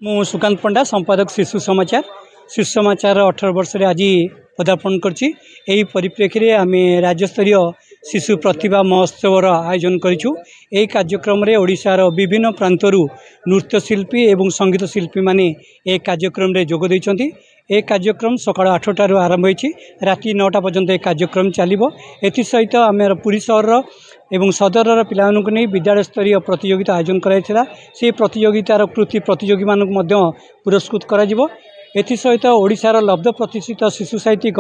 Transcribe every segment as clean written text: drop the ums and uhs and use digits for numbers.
मु सुकांत पंडा संपादक शिशु समाचार 18 वर्ष आज पदार्पण करछि। एही परिप्रेक्षी रे आमे राज्यस्तरीय शिशु प्रतिभा महोत्सव आयोजन करिछु। एही कार्यक्रम रे ओडिशार विभिन्न प्रांतरू नृत्यशिल्पी एवं संगीत शिल्पी माने ए कार्यक्रम रे जोग दैछन्ति। ए कार्यक्रम सकाळ 8टारू आरंभ होइछि, राति 9टा पर्यंत ए कार्यक्रम चलिबो। एथि सहित आमे पुरी शहर एवं सदर पिलाମାନଙ୍କୁ नहीं विद्यालय स्तरीय प्रतियोगिता आयोजन कराइथिला। से प्रतियोगितार कृति प्रतियोगी मानक मध्य पुरस्कृत करा जिवो। एथि सहित ओडिशार लब्ध प्रतिष्ठित शिशु साहित्यिक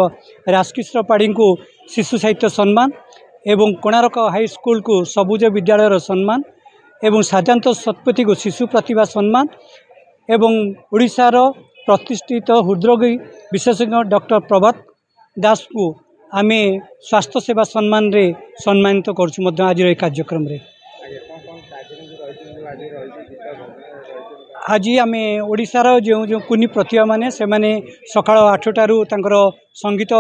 राजकिशोर पाढ़ी को शिशु साहित्य सम्मान एवं कोणार्क हाई स्कूल को सबुज विद्यालय सम्मान एवं साजांत शतपथी को शिशु प्रतिभा सम्मान एवं ओडिशार प्रतिष्ठित हृदरोगी विशेषज्ञ डॉक्टर प्रभात दास को आमे स्वास्थ्य सेवा सम्मान रे सम्मानित करछु मध्य आज कार्यक्रम रे। आज आमे ओडिशार जो जो कुनी प्रतिभा माने से माने सकाळ 8टारू तांकर संगीत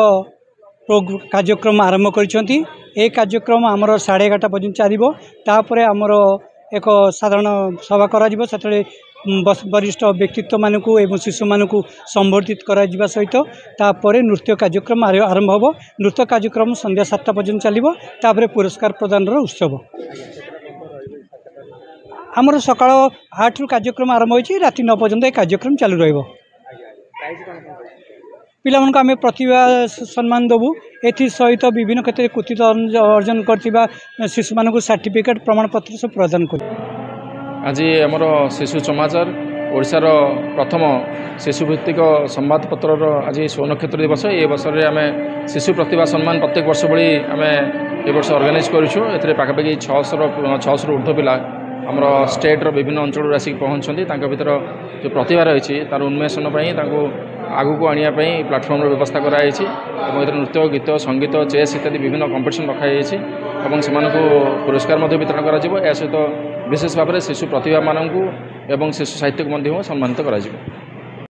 कार्यक्रम आरंभ करिसंती। ए कार्यक्रम आमर 11:30 पर्यंत चलिबो। तापरे आमर एक साधारण सभा करा जिवो। सेतले वरिष्ठ व्यक्तित्व मानकू एवं शिशु मानकू संबर्धित करा जिबा सहित तापरे नृत्य कार्यक्रम आरंभ होबो। नृत्य कार्यक्रम संध्या 7टा पर्यंत चलिबो। तापरे पुरस्कार प्रदान उत्सव आमर सकाळ 8 कार्यक्रम आरंभ होइछि, राति 9 पर्यंत ए कार्यक्रम चालू रहइबो। पिला मन को आमे प्रतिभा सम्मान देबू। एथि सहित विभिन्न क्षेत्र में कृतित्व अर्जन करथिबा शिशु मानकू सर्टिफिकेट प्रमाण पत्र सब प्रदान कर। आज आमर शिशु समाचार ओडिशार प्रथम शिशुभित्तिक संवादपत्र आज स्वर्ण नक्षत्र दिवस। ये वर्ष में आम शिशु प्रतिभा सम्मान प्रत्येक वर्ष भाई आम ए वर्ष ऑर्गेनाइज करूँ। ए पाखापाखि 600 ऊर्ध्व पिला आमर स्टेट्र विभिन्न अंचल आसिक पहुँचती। भर जो प्रतिभा रही तार उन्मेषण आगू को आने प्लाटफर्म व्यवस्था कराई। नृत्य गीत संगीत चेस इत्यादि विभिन्न कंपिटिशन रखाई से पुरस्कार वितरण कर। सहित विशेष भाव में शिशु प्रतिभा मानू एवं शिशु साहित्य को सम्मानित करा।